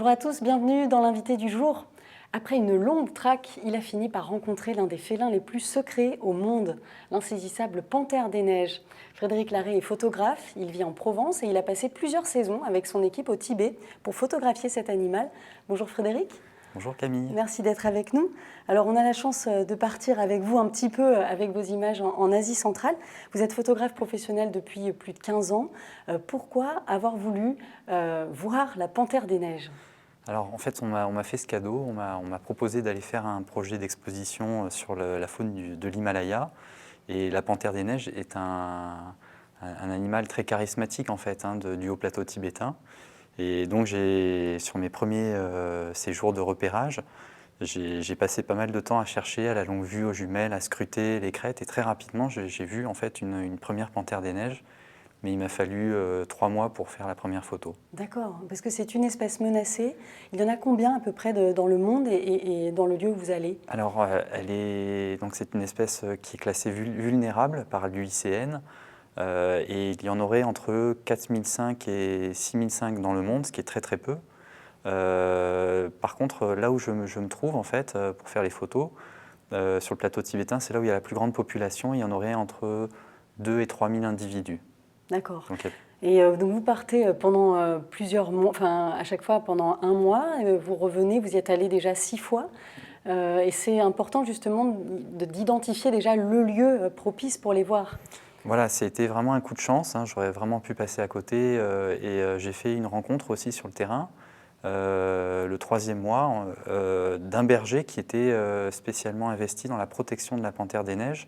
Bonjour à tous, bienvenue dans l'invité du jour. Après une longue traque, il a fini par rencontrer l'un des félins les plus secrets au monde, l'insaisissable panthère des neiges. Frédéric Larrey est photographe, il vit en Provence et il a passé plusieurs saisons avec son équipe au Tibet pour photographier cet animal. Bonjour Frédéric. Bonjour Camille. Merci d'être avec nous. Alors on a la chance de partir avec vous un petit peu avec vos images en Asie centrale. Vous êtes photographe professionnel depuis plus de 15 ans. Pourquoi avoir voulu voir la panthère des neiges ? Alors en fait on m'a fait ce cadeau, on m'a proposé d'aller faire un projet d'exposition sur la faune de l'Himalaya. Et la panthère des neiges est un animal très charismatique en fait, du haut plateau tibétain. Et donc sur mes premiers séjours de repérage, j'ai passé pas mal de temps à chercher à la longue vue, aux jumelles, à scruter les crêtes. Et très rapidement j'ai vu en fait une première panthère des neiges. Mais il m'a fallu 3 mois pour faire la première photo. D'accord, parce que c'est une espèce menacée. Il y en a combien à peu près dans le monde et dans le lieu où vous allez ? Alors, c'est une espèce qui est classée vulnérable par l'UICN. Et il y en aurait entre 4005 et 6005 dans le monde, ce qui est très très peu. Par contre, là où je me trouve en fait pour faire les photos, sur le plateau tibétain, c'est là où il y a la plus grande population. Il y en aurait entre 2 et 3000 individus. D'accord. Donc, Et donc vous partez pendant plusieurs mois, enfin à chaque fois pendant un mois, vous revenez, vous y êtes allé déjà 6 fois. Et c'est important justement d'identifier déjà le lieu propice pour les voir. Voilà, c'était vraiment un coup de chance, j'aurais vraiment pu passer à côté j'ai fait une rencontre aussi sur le terrain, le 3e mois, d'un berger qui était spécialement investi dans la protection de la panthère des neiges.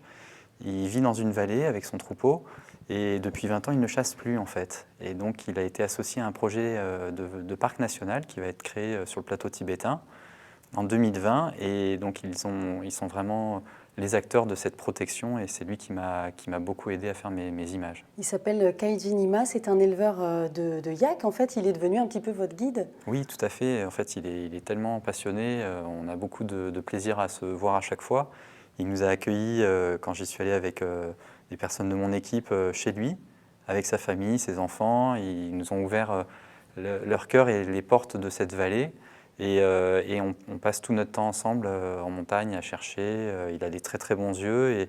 Il vit dans une vallée avec son troupeau et depuis 20 ans, il ne chasse plus en fait. Et donc, il a été associé à un projet de parc national qui va être créé sur le plateau tibétain en 2020. Et donc, ils sont vraiment les acteurs de cette protection et c'est lui qui m'a beaucoup aidé à faire mes images. Il s'appelle Kaiji Nima, c'est un éleveur de yak. En fait, il est devenu un petit peu votre guide. Oui, tout à fait. En fait, il est tellement passionné. On a beaucoup de plaisir à se voir à chaque fois. Il nous a accueillis quand j'y suis allé avec des personnes de mon équipe chez lui, avec sa famille, ses enfants. Ils nous ont ouvert leur cœur et les portes de cette vallée. Et on passe tout notre temps ensemble en montagne à chercher. Il a des très très bons yeux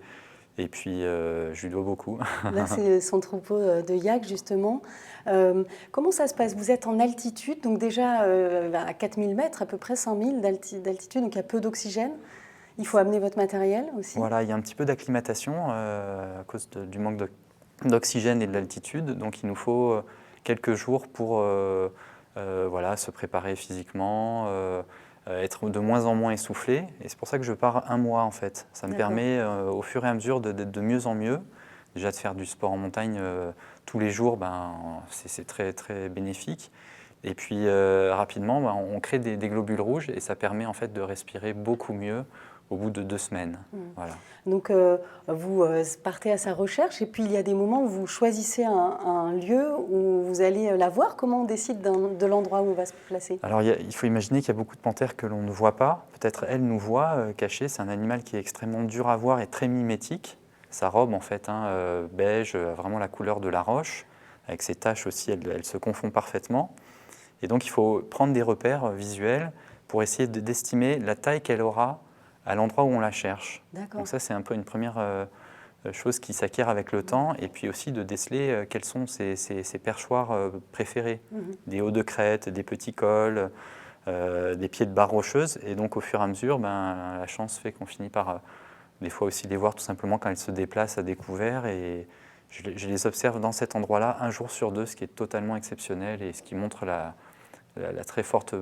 et puis je lui dois beaucoup. Là, c'est son troupeau de yak, justement. Comment ça se passe ? Vous êtes en altitude, donc déjà à 4000 mètres, à peu près 5000 d'altitude, donc il y a peu d'oxygène. Il faut amener votre matériel aussi. Voilà, il y a un petit peu d'acclimatation à cause du manque d'oxygène et de l'altitude. Donc il nous faut quelques jours pour se préparer physiquement, être de moins en moins essoufflé. Et c'est pour ça que je pars un mois en fait. Ça me permet au fur et à mesure d'être de mieux en mieux. Déjà de faire du sport en montagne tous les jours, c'est très, très bénéfique. Et puis rapidement, on crée des globules rouges et ça permet en fait de respirer beaucoup mieux au bout de 2 semaines. Voilà. Donc vous partez à sa recherche et puis il y a des moments où vous choisissez un lieu où vous allez la voir. Comment on décide de l'endroit où on va se placer ? Alors il faut imaginer qu'il y a beaucoup de panthères que l'on ne voit pas. Peut-être elle nous voit cachée. C'est un animal qui est extrêmement dur à voir et très mimétique. Sa robe en fait, beige, vraiment la couleur de la roche. Avec ses taches aussi, elle se confond parfaitement. Et donc il faut prendre des repères visuels pour essayer d'estimer la taille qu'elle aura à l'endroit où on la cherche. Donc ça, c'est un peu une première chose qui s'acquiert avec le temps, et puis aussi de déceler quels sont ses perchoirs préférés. Des hauts de crête, des petits cols, des pieds de barre rocheuse. Et donc au fur et à mesure, la chance fait qu'on finit par des fois aussi les voir tout simplement quand elles se déplacent à découvert. Et je les observe dans cet endroit-là un jour sur 2, ce qui est totalement exceptionnel et ce qui montre la très forte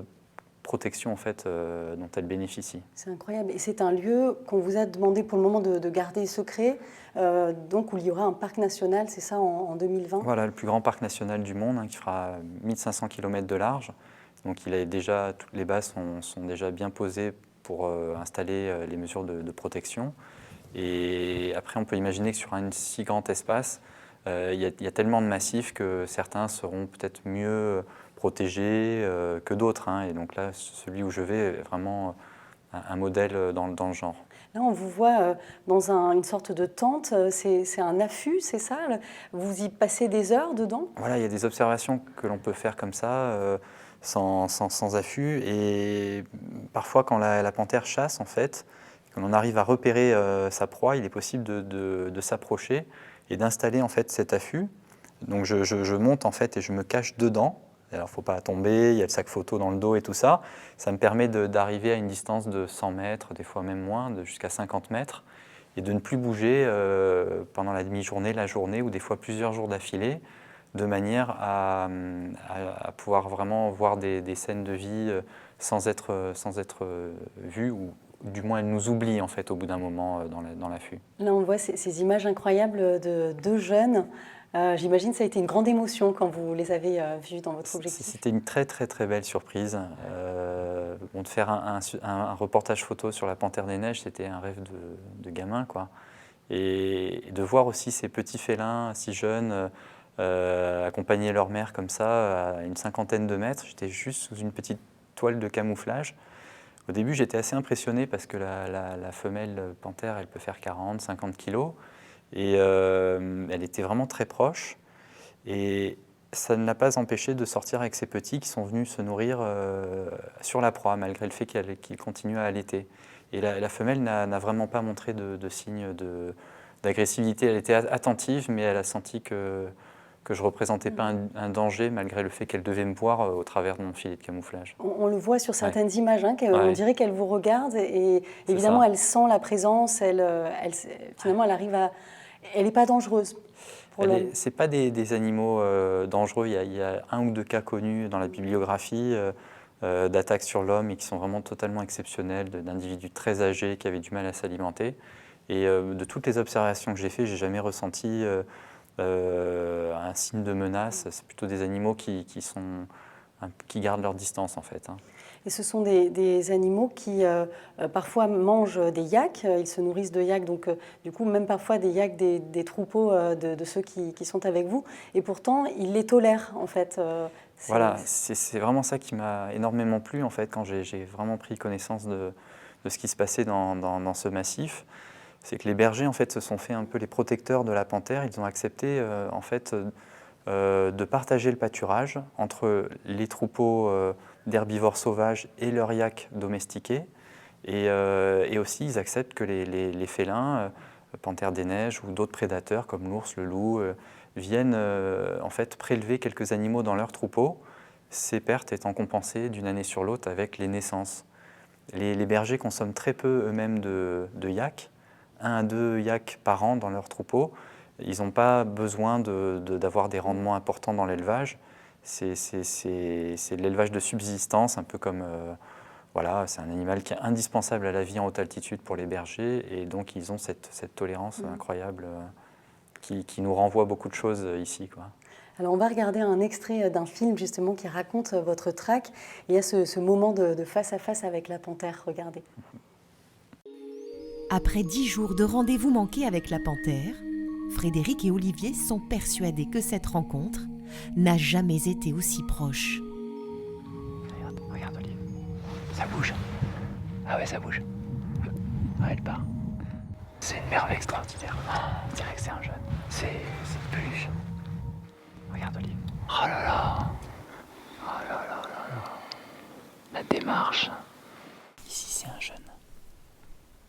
protection en fait, dont elle bénéficie. C'est incroyable. Et c'est un lieu qu'on vous a demandé pour le moment de garder secret, donc où il y aura un parc national, c'est ça, en 2020 ? Voilà, le plus grand parc national du monde, qui fera 1500 km de large. Donc toutes les bases sont déjà bien posées pour installer les mesures de protection. Et après, on peut imaginer que sur un si grand espace, il y a tellement de massifs que certains seront peut-être mieux protégés que d'autres. Et donc là, celui où je vais est vraiment un modèle dans le genre. Là, on vous voit dans une sorte de tente, c'est un affût, c'est ça ? Vous y passez des heures dedans ? Voilà, il y a des observations que l'on peut faire comme ça. sans affût. Et parfois, quand la panthère chasse, en fait, quand on arrive à repérer sa proie, il est possible de s'approcher et d'installer en fait cet affût. Donc je monte en fait et je me cache dedans. Alors il ne faut pas tomber, il y a le sac photo dans le dos et tout ça. Ça me permet d'arriver à une distance de 100 mètres, des fois même moins, jusqu'à 50 mètres, et de ne plus bouger pendant la demi-journée, la journée, ou des fois plusieurs jours d'affilée, de manière à pouvoir vraiment voir des scènes de vie sans être vues, ou du moins elles nous oublient en fait au bout d'un moment dans l'affût. Là, on voit ces images incroyables de deux jeunes. J'imagine que ça a été une grande émotion quand vous les avez vus dans votre objectif. C'était une très très très belle surprise. De faire un reportage photo sur la Panthère des Neiges, c'était un rêve de gamin, quoi. Et de voir aussi ces petits félins si jeunes accompagner leur mère comme ça à une cinquantaine de mètres. J'étais juste sous une petite toile de camouflage. Au début, j'étais assez impressionné parce que la femelle panthère, elle peut faire 40, 50 kilos. Et elle était vraiment très proche. Et ça ne l'a pas empêché de sortir avec ses petits qui sont venus se nourrir sur la proie, malgré le fait qu'ils continuent à allaiter. Et la femelle n'a vraiment pas montré de signes d'agressivité. Elle était attentive, mais elle a senti que je ne représentais pas un danger, malgré le fait qu'elle devait me voir au travers de mon filet de camouflage. On le voit sur certaines Ouais. images, hein, on dirait qu'elle vous regarde et évidemment ça. elle sent la présence, finalement elle arrive à... Elle n'est pas dangereuse pour l'homme. Ce n'est pas des animaux dangereux. Il y a un ou deux cas connus dans la bibliographie d'attaques sur l'homme et qui sont vraiment totalement exceptionnels, d'individus très âgés qui avaient du mal à s'alimenter. Et de toutes les observations que j'ai faites, je n'ai jamais ressenti un signe de menace. C'est plutôt des animaux qui gardent leur distance en fait. Hein. Et ce sont des animaux qui parfois mangent des yaks, ils se nourrissent de yaks, donc du coup même parfois des yaks des troupeaux de ceux qui sont avec vous, et pourtant ils les tolèrent en fait. Voilà, c'est vraiment ça qui m'a énormément plu en fait quand j'ai vraiment pris connaissance de ce qui se passait dans ce massif. C'est que les bergers en fait se sont fait un peu les protecteurs de la panthère. Ils ont accepté en fait de partager le pâturage entre les troupeaux d'herbivores sauvages et leurs yaks domestiqués. Et aussi, ils acceptent que les félins, panthères des neiges ou d'autres prédateurs comme l'ours, le loup, viennent en fait prélever quelques animaux dans leurs troupeaux, ces pertes étant compensées d'une année sur l'autre avec les naissances. Les bergers consomment très peu eux-mêmes de yaks, 1 à 2 yaks par an dans leurs troupeaux. Ils n'ont pas besoin d'avoir des rendements importants dans l'élevage. C'est de l'élevage de subsistance, un peu comme... voilà, c'est un animal qui est indispensable à la vie en haute altitude pour les bergers. Et donc, ils ont cette tolérance incroyable qui nous renvoie beaucoup de choses ici, quoi. Alors on va regarder un extrait d'un film justement qui raconte votre track. Il y a ce moment de face à face avec la panthère, regardez. Après 10 jours de rendez-vous manqués avec la panthère, Frédéric et Olivier sont persuadés que cette rencontre n'a jamais été aussi proche. Regarde Olivier, ça bouge. Ah ouais, ça bouge. Ah, elle part. C'est une merveille extraordinaire. On dirait que c'est un jeune. C'est une peluche. Regarde Olivier. Oh là là. Oh là là là là. La démarche. Ici c'est un jeune.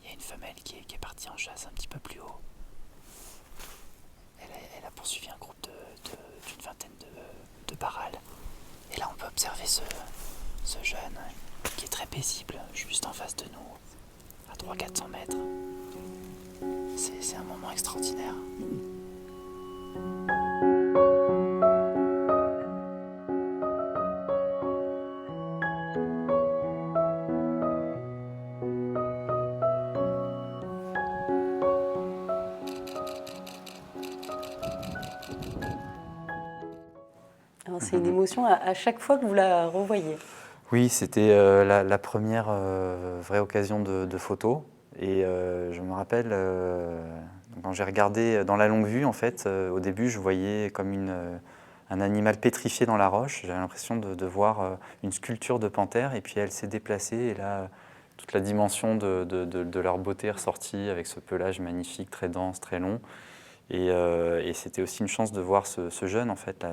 Il y a une femelle qui est partie en chasse un petit peu plus haut. Elle a poursuivi un groupe d'une vingtaine de parals. Et là on peut observer ce jeune qui est très paisible, juste en face de nous, à 300-400 mètres. C'est un moment extraordinaire. C'est une émotion à chaque fois que vous la revoyez. Oui, c'était la première vraie occasion de photo. Et je me rappelle, quand j'ai regardé dans la longue vue, en fait, au début, je voyais comme un animal pétrifié dans la roche. J'avais l'impression de voir une sculpture de panthère, et puis elle s'est déplacée, et là, toute la dimension de leur beauté est ressortie, avec ce pelage magnifique, très dense, très long. Et c'était aussi une chance de voir ce jeune, en fait.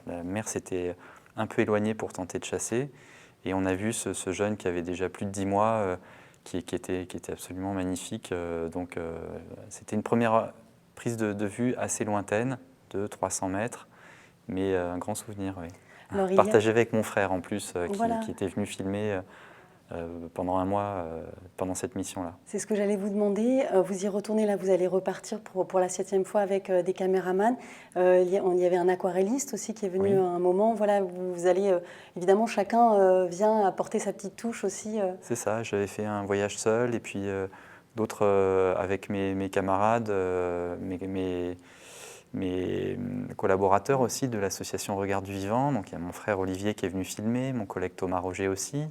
La mère s'était un peu éloigné pour tenter de chasser. Et on a vu ce jeune qui avait déjà plus de 10 mois, qui était absolument magnifique. Donc c'était une première prise de vue assez lointaine, de 300 mètres, mais un grand souvenir, oui. Alors, Partagé avec mon frère en plus, Voilà. qui était venu filmer pendant un mois pendant cette mission-là. C'est ce que j'allais vous demander. Vous y retournez, là, vous allez repartir pour la 7e fois avec des caméramans. Il y avait un aquarelliste aussi qui est venu Oui. à un moment. Voilà, vous allez, évidemment, chacun vient apporter sa petite touche aussi. C'est ça, j'avais fait un voyage seul et puis d'autres avec mes camarades, mes collaborateurs aussi de l'association Regard du Vivant. Donc il y a mon frère Olivier qui est venu filmer, mon collègue Thomas Roger aussi,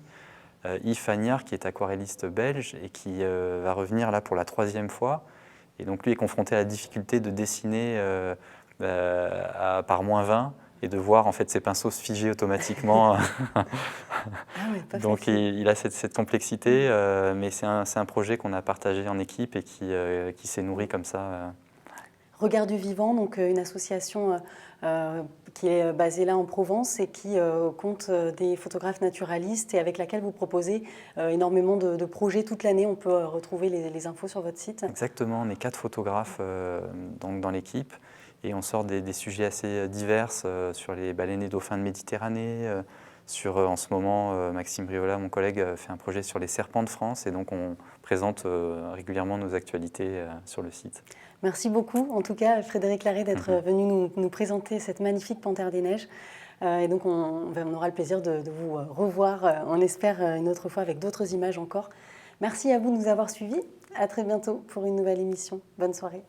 Yves Fagnard qui est aquarelliste belge et qui va revenir là pour la 3e fois. Et donc lui est confronté à la difficulté de dessiner par -20 et de voir en fait ses pinceaux se figer automatiquement. Ah ouais, pas Donc facile. il a cette complexité, mais c'est un projet qu'on a partagé en équipe et qui s'est nourri comme ça. Regard du Vivant, donc une association qui est basée là en Provence et qui compte des photographes naturalistes et avec laquelle vous proposez énormément de projets toute l'année. On peut retrouver les infos sur votre site. Exactement, on est 4 photographes dans l'équipe et on sort des sujets assez divers sur les baleines et dauphins de Méditerranée. En ce moment, Maxime Briola, mon collègue, fait un projet sur les serpents de France et donc on présente régulièrement nos actualités sur le site. Merci beaucoup, en tout cas, Frédéric Larrey, d'être venu nous présenter cette magnifique panthère des neiges. Et donc, on aura le plaisir de vous revoir, on l'espère, une autre fois avec d'autres images encore. Merci à vous de nous avoir suivis. À très bientôt pour une nouvelle émission. Bonne soirée.